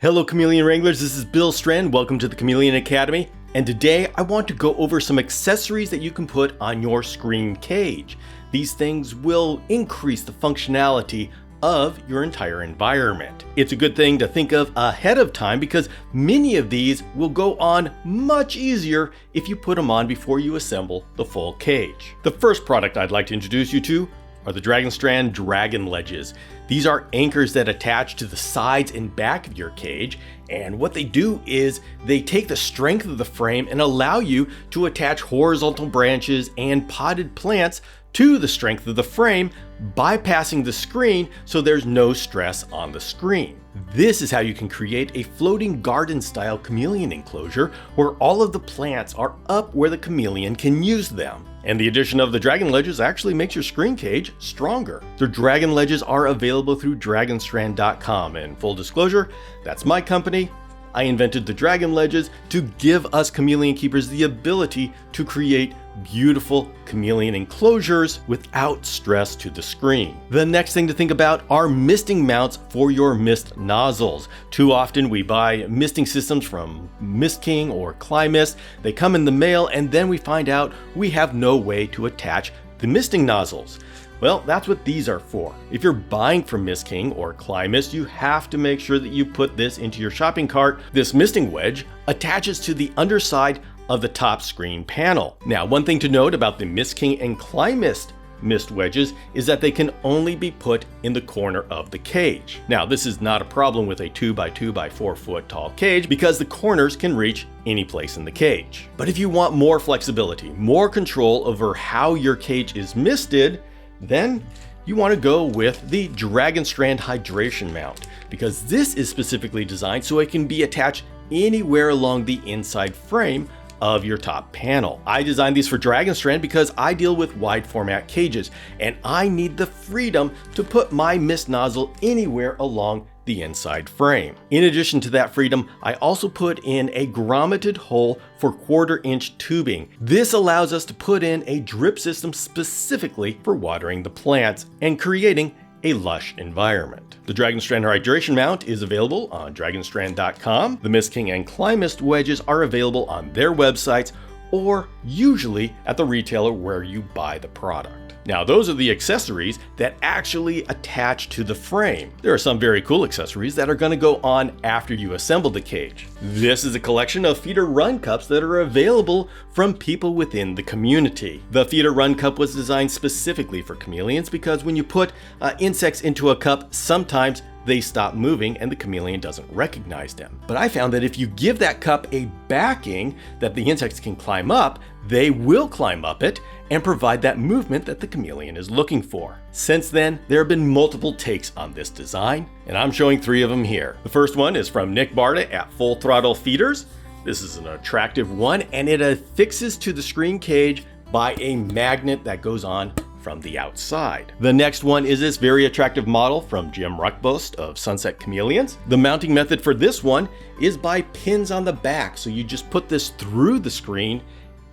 Hello Chameleon Wranglers, this is Bill Strand. Welcome to the Chameleon Academy. And today I want to go over some accessories that you can put on your screen cage. These things will increase the functionality of your entire environment. It's a good thing to think of ahead of time because many of these will go on much easier if you put them on before you assemble the full cage. The first product I'd like to introduce you to are the Strand Dragon Ledges. These are anchors that attach to the sides and back of your cage, and what they do is they take the strength of the frame and allow you to attach horizontal branches and potted plants to the strength of the frame, bypassing the screen so there's no stress on the screen. This is how you can create a floating garden style chameleon enclosure where all of the plants are up where the chameleon can use them. And the addition of the Dragon Ledges actually makes your screen cage stronger. The Dragon Ledges are available through dragonstrand.com, and full disclosure, that's my company. I invented the Dragon Ledges to give us chameleon keepers the ability to create beautiful chameleon enclosures without stress to the screen. The next thing to think about are misting mounts for your mist nozzles. Too often we buy misting systems from Mist King or Climist. They come in the mail and then we find out we have no way to attach the misting nozzles. Well, that's what these are for. If you're buying from Mist King or Climist, you have to make sure that you put this into your shopping cart. This misting wedge attaches to the underside of the top screen panel. Now, one thing to note about the Mist King and Climist mist wedges is that they can only be put in the corner of the cage. Now, this is not a problem with a 2x2 by 4 foot tall cage because the corners can reach any place in the cage. But if you want more flexibility, more control over how your cage is misted, then you want to go with the Dragon Strand hydration mount, because this is specifically designed so it can be attached anywhere along the inside frame of your top panel. I designed these for Dragon Strand because I deal with wide format cages and I need the freedom to put my mist nozzle anywhere along the inside frame. In addition to that freedom, I also put in a grommeted hole for 1/4 inch tubing. This allows us to put in a drip system specifically for watering the plants and creating a lush environment. The Dragon Strand hydration mount is available on dragonstrand.com. The Mist King and Climist wedges are available on their websites or usually at the retailer where you buy the product. Now, those are the accessories that actually attach to the frame. There are some very cool accessories that are going to go on after you assemble the cage. This is a collection of feeder run cups that are available from people within the community. The feeder run cup was designed specifically for chameleons because when you put insects into a cup, sometimes they stop moving and the chameleon doesn't recognize them. But I found that if you give that cup a backing that the insects can climb up, they will climb up it and provide that movement that the chameleon is looking for. Since then, there have been multiple takes on this design, and I'm showing 3 of them here. The first one is from Nick Barta at Full Throttle Feeders. This is an attractive one, and it affixes to the screen cage by a magnet that goes on from the outside. The next one is this very attractive model from Jim Ruckbost of Sunset Chameleons. The mounting method for this one is by pins on the back. So you just put this through the screen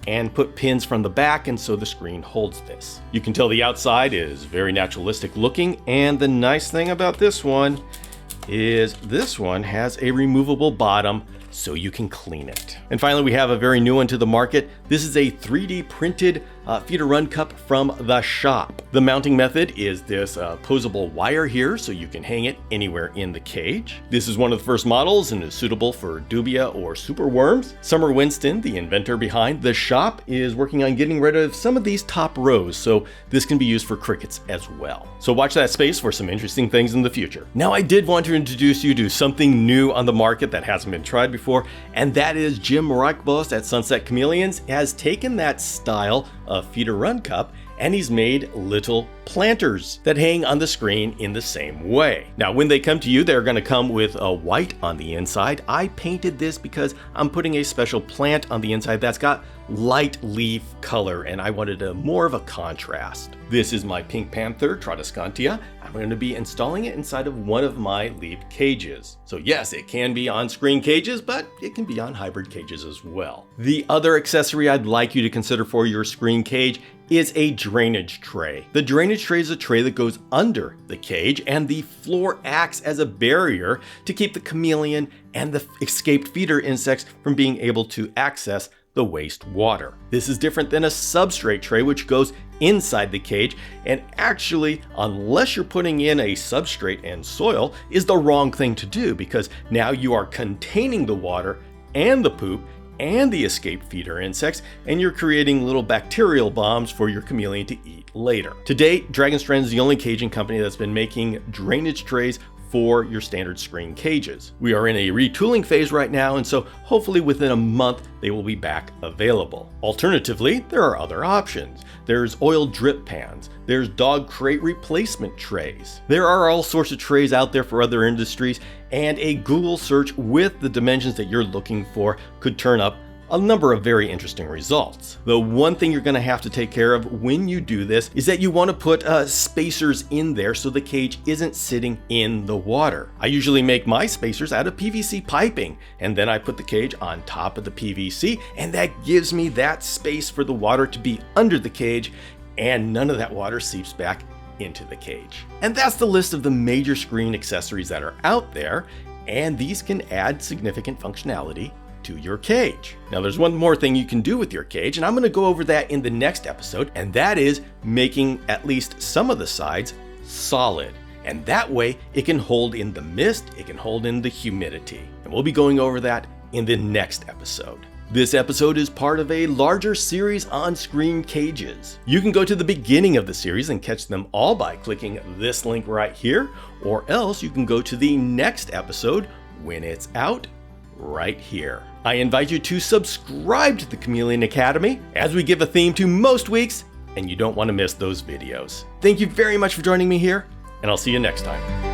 and put pins from the back, and so the screen holds this. You can tell the outside is very naturalistic looking, and the nice thing about this one is this one has a removable bottom so you can clean it. And finally, we have a very new one to the market. This is a 3D printed feeder run cup from the shop. The mounting method is this posable wire here so you can hang it anywhere in the cage. This is one of the first models and is suitable for dubia or superworms. Summer Winston, the inventor behind the shop, is working on getting rid of some of these top rows, so this can be used for crickets as well. So watch that space for some interesting things in the future. Now, I did want to introduce you to something new on the market that hasn't been tried before, and that is Jim Ruckbost at Sunset Chameleons has taken that style of feeder run cup and he's made little planters that hang on the screen in the same way. Now, when they come to you, they're going to come with a white on the inside. I painted this because I'm putting a special plant on the inside that's got light leaf color, and I wanted more of a contrast. This is my Pink Panther Tradescantia. I'm going to be installing it inside of one of my leaf cages. So yes, it can be on screen cages, but it can be on hybrid cages as well. The other accessory I'd like you to consider for your screen cage is a drainage tray. The drainage tray is a tray that goes under the cage, and the floor acts as a barrier to keep the chameleon and the escaped feeder insects from being able to access the waste water. This is different than a substrate tray, which goes inside the cage, and actually, unless you're putting in a substrate and soil, is the wrong thing to do, because now you are containing the water and the poop and the escaped feeder insects, and you're creating little bacterial bombs for your chameleon to eat later. To date, Strand is the only caging company that's been making drainage trays for your standard screen cages. We are in a retooling phase right now, and so hopefully within a month they will be back available. Alternatively, there are other options. There's oil drip pans, there's dog crate replacement trays. There are all sorts of trays out there for other industries, and a Google search with the dimensions that you're looking for could turn up a number of very interesting results. The one thing you're going to have to take care of when you do this is that you want to put spacers in there so the cage isn't sitting in the water. I usually make my spacers out of PVC piping, and then I put the cage on top of the PVC, and that gives me that space for the water to be under the cage, and none of that water seeps back into the cage. And that's the list of the major screen accessories that are out there, and these can add significant functionality to your cage. Now there's one more thing you can do with your cage, and I'm going to go over that in the next episode, and that is making at least some of the sides solid. And that way it can hold in the mist, it can hold in the humidity. And we'll be going over that in the next episode. This episode is part of a larger series on screen cages. You can go to the beginning of the series and catch them all by clicking this link right here, or else you can go to the next episode when it's out right here. I invite you to subscribe to the Chameleon Academy, as we give a theme to most weeks, and you don't want to miss those videos. Thank you very much for joining me here, and I'll see you next time.